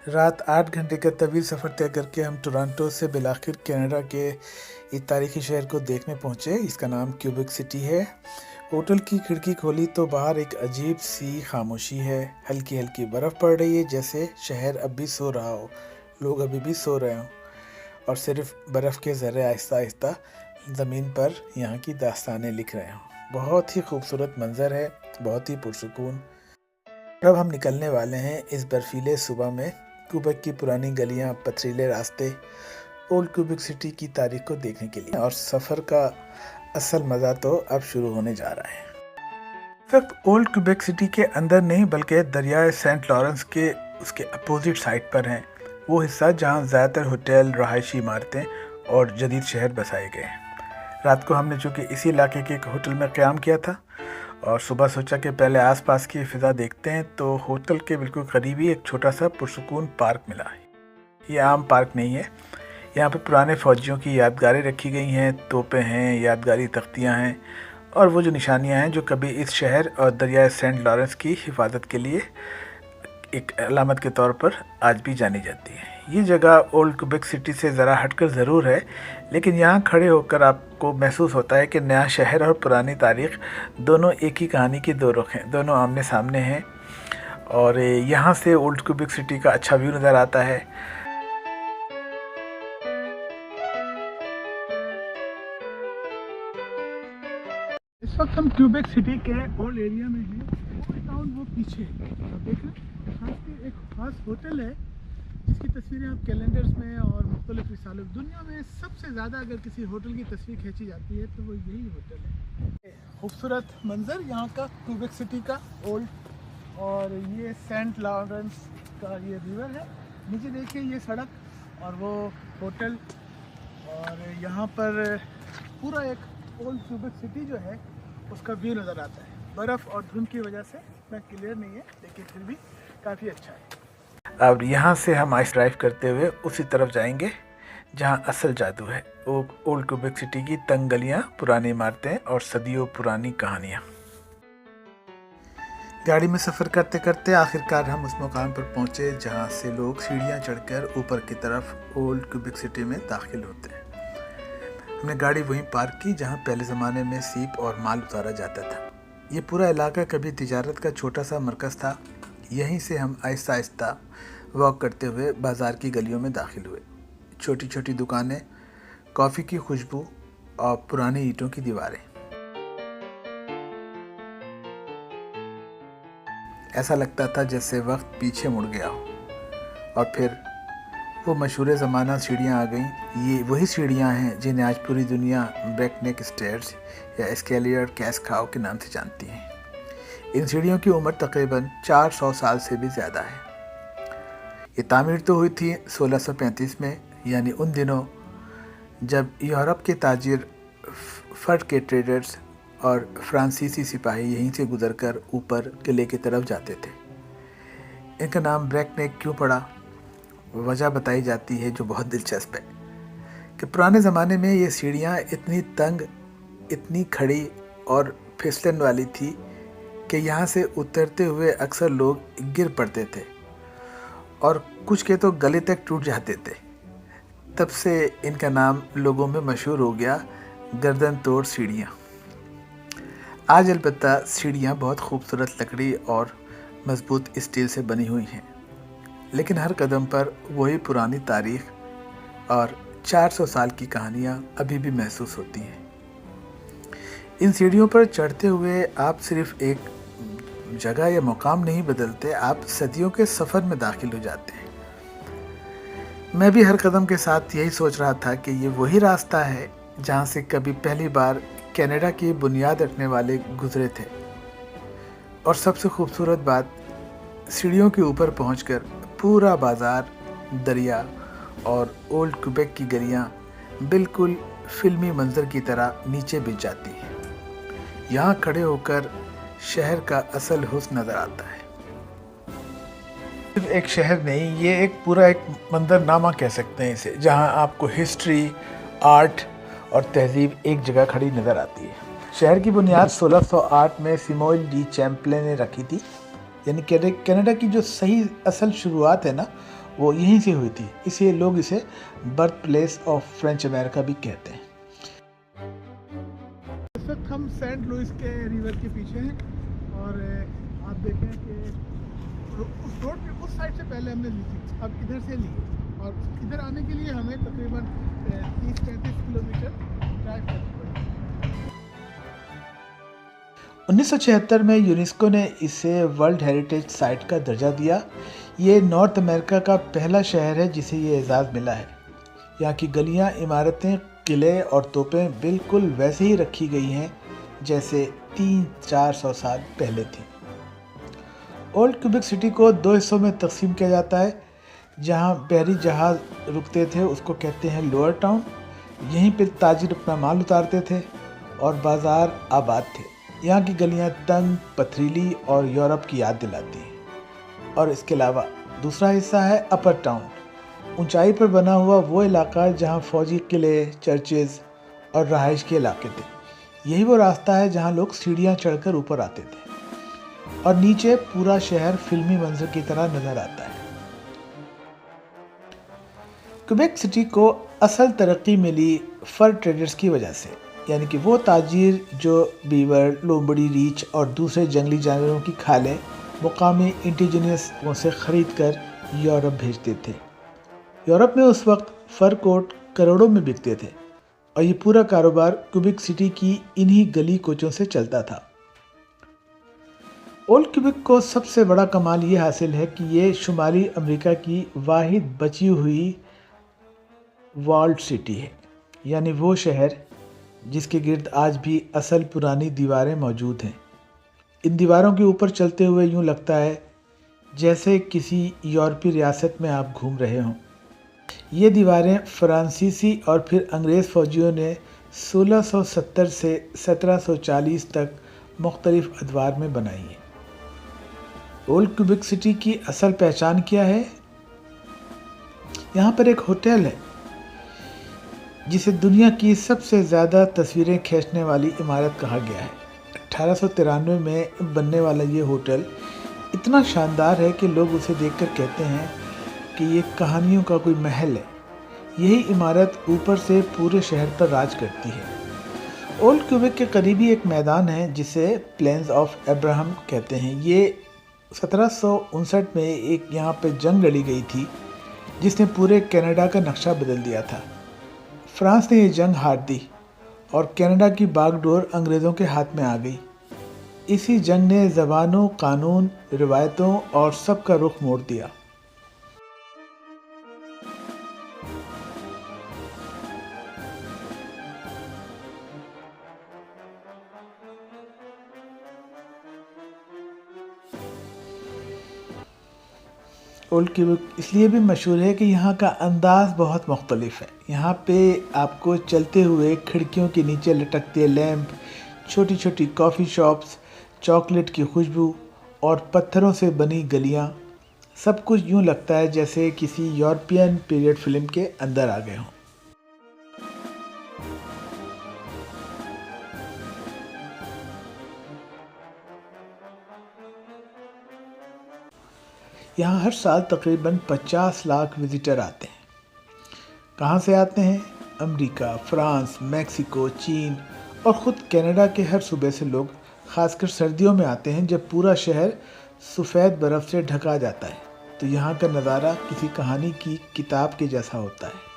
रात 8 घंटे का तवील सफ़र तय करके हम टोरंटो से बिलाखिर कनाडा के एक तारीखी शहर को देखने पहुँचे। इसका नाम क्यूबेक सिटी है। होटल की खिड़की खोली तो बाहर एक अजीब सी खामोशी है। हल्की हल्की बर्फ़ पड़ रही है, जैसे शहर अब भी सो रहा हो, लोग अभी भी सो रहे हों और सिर्फ बर्फ़ के ज़र्रे आहिस्ता आहिस्ता ज़मीन पर यहाँ की दास्तानें लिख रहे हों। बहुत ही खूबसूरत मंज़र है, बहुत ही पुरसुकून। अब हम निकलने वाले हैं इस बर्फीले सुबह में क्यूबेक की पुरानी गलियां, पथरीले रास्ते, ओल्ड क्यूबेक सिटी की तारीख को देखने के लिए। और सफ़र का असल मज़ा तो अब शुरू होने जा रहा है। सिर्फ ओल्ड क्यूबेक सिटी के अंदर नहीं, बल्कि दरियाए सेंट लॉरेंस के उसके अपोजिट साइड पर हैं वो हिस्सा जहां ज़्यादातर होटल, रहायशी इमारतें और जदीद शहर बसाए गए हैं। रात को हमने चूँकि इसी इलाके के एक होटल में क़याम किया था और सुबह सोचा कि पहले आसपास की फ़िज़ा देखते हैं, तो होटल के बिल्कुल करीब ही एक छोटा सा पुरसुकून पार्क मिला है। ये आम पार्क नहीं है, यहाँ पे पुराने फ़ौजियों की यादगारें रखी गई हैं, तोपें हैं, यादगारी तख्तियाँ हैं और वो जो निशानियाँ हैं जो कभी इस शहर और दरियाए सेंट लॉरेंस की हिफाजत के लिए एक अलामत के तौर पर आज भी जानी जाती है। ये जगह ओल्ड क्यूबेक सिटी से ज़रा हटकर ज़रूर है, लेकिन यहाँ खड़े होकर आपको महसूस होता है कि नया शहर और पुरानी तारीख़ दोनों एक ही कहानी के दो रुख हैं, दोनों आमने सामने हैं। और यहाँ से ओल्ड क्यूबेक सिटी का अच्छा व्यू नज़र आता है। इस वक्त हम क्यूबेक सिटी के ओल्ड एरिया में हैं। ओल्ड टाउन वो पीछे आप देख रहे हैं, खास के एक खास होटल है जिसकी तस्वीरें आप कैलेंडर्स में और मुख्तलिफ रिसालों दुनिया में सबसे ज़्यादा अगर किसी होटल की तस्वीर खींची जाती है तो वो यही होटल है। खूबसूरत मंजर यहाँ का क्यूबेक सिटी का ओल्ड, और ये सेंट लॉरेंस का ये रिवर है। नीचे देखिए ये सड़क और वो होटल, और यहाँ पर पूरा एक ओल्ड क्यूबेक सिटी जो है उसका व्यू नज़र आता है। बर्फ़ और धुंध की वजह से मैं क्लियर नहीं है, लेकिन फिर भी काफ़ी अच्छा है। अब यहाँ से हम आइस ड्राइव करते हुए उसी तरफ जाएंगे जहाँ असल जादू है, ओल्ड क्यूबेक सिटी की तंग गलियाँ, पुरानी इमारतें और सदियों पुरानी कहानियाँ। गाड़ी में सफ़र करते करते आखिरकार हम उस मुकाम पर पहुँचे जहाँ से लोग सीढ़ियाँ चढ़कर ऊपर की तरफ ओल्ड क्यूबेक सिटी में दाखिल होते हैं। हमने गाड़ी वहीं पार्क की जहाँ पहले ज़माने में सीप और माल उतारा जाता था। ये पूरा इलाका कभी तिजारत का छोटा सा मरकज़ था। यहीं से हम आहिस्ता आहिस्ता वॉक करते हुए बाज़ार की गलियों में दाखिल हुए। छोटी छोटी दुकानें, कॉफ़ी की खुशबू और पुरानी ईंटों की दीवारें। ऐसा लगता था जैसे वक्त पीछे मुड़ गया हो। और फिर वो मशहूर ज़माना सीढ़ियाँ आ गईं। ये वही सीढ़ियाँ हैं जिन्हें आज पूरी दुनिया ब्रेकनेक स्टेयर्स या एस्केलेटर कैसखाओ के नाम से जानती हैं। इन सीढ़ियों की उम्र तकरीबन 400 साल से भी ज़्यादा है। ये तामीर तो हुई थी 1635 में, यानी उन दिनों जब यूरोप के ताजिर, फर के ट्रेडर्स और फ्रांसीसी सिपाही यहीं से गुजरकर ऊपर किले की तरफ जाते थे। इनका नाम ब्रेकनेक क्यों पड़ा, वजह बताई जाती है जो बहुत दिलचस्प है कि पुराने ज़माने में ये सीढ़ियाँ इतनी तंग, इतनी खड़ी और फिसलन वाली थी कि यहाँ से उतरते हुए अक्सर लोग गिर पड़ते थे और कुछ के तो गले तक टूट जाते थे। तब से इनका नाम लोगों में मशहूर हो गया, गर्दन तोड़ सीढ़ियाँ। आज अलबत्ता सीढ़ियाँ बहुत खूबसूरत लकड़ी और मजबूत स्टील से बनी हुई हैं, लेकिन हर कदम पर वही पुरानी तारीख़ और 400 साल की कहानियाँ अभी भी महसूस होती हैं। इन सीढ़ियों पर चढ़ते हुए आप सिर्फ़ एक जगह या मुकाम नहीं बदलते, आप सदियों के सफ़र में दाखिल हो जाते हैं। मैं भी हर कदम के साथ यही सोच रहा था कि ये वही रास्ता है जहाँ से कभी पहली बार कनाडा की बुनियाद रखने वाले गुजरे थे। और सबसे खूबसूरत बात, सीढ़ियों के ऊपर पहुंचकर पूरा बाज़ार, दरिया और ओल्ड क्यूबेक की गलियाँ बिल्कुल फिल्मी मंजर की तरह नीचे बिछ जाती हैं। यहाँ खड़े होकर शहर का असल हुस्न नज़र आता है। सिर्फ एक शहर नहीं, ये एक पूरा एक मंजरनामा कह सकते हैं इसे, जहाँ आपको हिस्ट्री, आर्ट और तहजीब एक जगह खड़ी नज़र आती है। शहर की बुनियाद 1608 में सिमोइल डी चैम्पले ने रखी थी। यानी कनाडा की जो सही असल शुरुआत है ना वो यहीं से हुई थी, इसलिए लोग इसे birth place of French America भी कहते हैं। इस वक्त हम सेंट लुइस के रिवर के पीछे हैं और आप देखें कि उस रोड पे उस साइड से पहले हमने ली थी, अब इधर से ली और इधर आने के लिए हमें तकरीबन 30-35 किलोमीटर ड्राइव करनी पड़ी। 1976 में यूनेस्को ने इसे वर्ल्ड हेरिटेज साइट का दर्जा दिया। ये नॉर्थ अमेरिका का पहला शहर है जिसे ये एजाज़ मिला है। यहाँ की गलियाँ, इमारतें, किले और तोपें बिल्कुल वैसे ही रखी गई हैं जैसे 300-400 साल पहले थी। ओल्ड क्यूबिक सिटी को दो हिस्सों में तकसीम किया जाता है। जहाँ बहरी जहाज़ रुकते थे उसको कहते हैं लोअर टाउन, यहीं पे ताजिर अपना माल उतारते थे और बाज़ार आबाद थे। यहाँ की गलियाँ तंग, पथरीली और यूरोप की याद दिलाती हैं। और इसके अलावा दूसरा हिस्सा है अपर टाउन, ऊंचाई पर बना हुआ वो इलाका जहाँ फ़ौजी किले, चर्चेज़ और रहाइश के इलाके थे। यही वो रास्ता है जहाँ लोग सीढ़ियाँ चढ़कर ऊपर आते थे और नीचे पूरा शहर फिल्मी मंजर की तरह नज़र आता है। क्यूबेक सिटी को असल तरक्की मिली फर ट्रेडर्स की वजह से, यानी कि वो ताजिर जो बीवर, लोमड़ी, रीछ और दूसरे जंगली जानवरों की खालें मुकामी इंडिजिनियस से ख़रीद कर यूरोप भेजते थे। यूरोप में उस वक्त फर कोट करोड़ों में बिकते थे और ये पूरा कारोबार क्यूबेक सिटी की इन्हीं गली कोचों से चलता था। ओल्ड क्यूबेक को सबसे बड़ा कमाल ये हासिल है कि ये शुमाली अमेरिका की वाहिद बची हुई वॉल्ड सिटी है, यानी वो शहर जिसके गिर्द आज भी असल पुरानी दीवारें मौजूद हैं। इन दीवारों के ऊपर चलते हुए यूँ लगता है जैसे किसी यूरोपीय रियासत में आप घूम रहे हों। ये दीवारें फ्रांसीसी और फिर अंग्रेज़ फ़ौजियों ने 1670 से 1740 तक मुख्तलिफ अदवार में बनाई हैं। ओल्ड क्यूबेक सिटी की असल पहचान क्या है? यहाँ पर एक होटल है जिसे दुनिया की सबसे ज़्यादा तस्वीरें खींचने वाली इमारत कहा गया है। 1893 में बनने वाला ये होटल इतना शानदार है कि लोग उसे देखकर कहते हैं कि ये कहानियों का कोई महल है। यही इमारत ऊपर से पूरे शहर पर राज करती है। ओल्ड क्यूबेक के करीबी एक मैदान है जिसे प्लेन्स ऑफ अब्राहम कहते हैं। ये 1759 में एक यहाँ पे जंग लड़ी गई थी जिसने पूरे कनाडा का नक्शा बदल दिया था। फ्रांस ने ये जंग हार दी और कनाडा की बागडोर अंग्रेज़ों के हाथ में आ गई। इसी जंग ने ज़बानों, कानून, रिवायतों और सब का रुख मोड़ दिया। ओल्ड क्यूबेक इसलिए भी मशहूर है कि यहाँ का अंदाज़ बहुत मुख्तलिफ है। यहाँ पे आपको चलते हुए खिड़कियों के नीचे लटकते लैंप, छोटी छोटी कॉफ़ी शॉप्स, चॉकलेट की खुशबू और पत्थरों से बनी गलियाँ, सब कुछ यूँ लगता है जैसे किसी यूरोपियन पीरियड फिल्म के अंदर आ गए हों। यहाँ हर साल तकरीबन 50 लाख विजिटर आते हैं। कहाँ से आते हैं? अमेरिका, फ्रांस, मेक्सिको, चीन और ख़ुद कनाडा के हर सूबे से लोग, ख़ासकर सर्दियों में आते हैं जब पूरा शहर सफ़ेद बर्फ़ से ढका जाता है। तो यहाँ का नज़ारा किसी कहानी की किताब के जैसा होता है।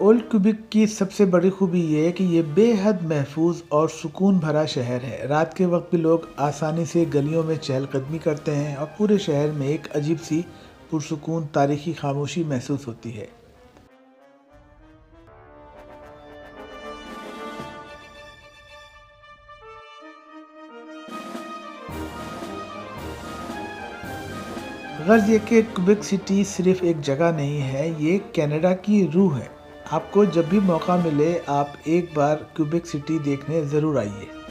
ओल्ड क्यूबेक की सबसे बड़ी खूबी ये है कि ये बेहद महफूज और सुकून भरा शहर है। रात के वक्त भी लोग आसानी से गलियों में चहलकदमी करते हैं और पूरे शहर में एक अजीब सी पुरसुकून तारीखी खामोशी महसूस होती है। गर्ज ये कि क्यूबेक सिटी सिर्फ एक जगह नहीं है, ये कनाडा की रूह है। آپ کو جب بھی موقع ملے آپ ایک بار کیوبیک سٹی دیکھنے ضرور آئیے۔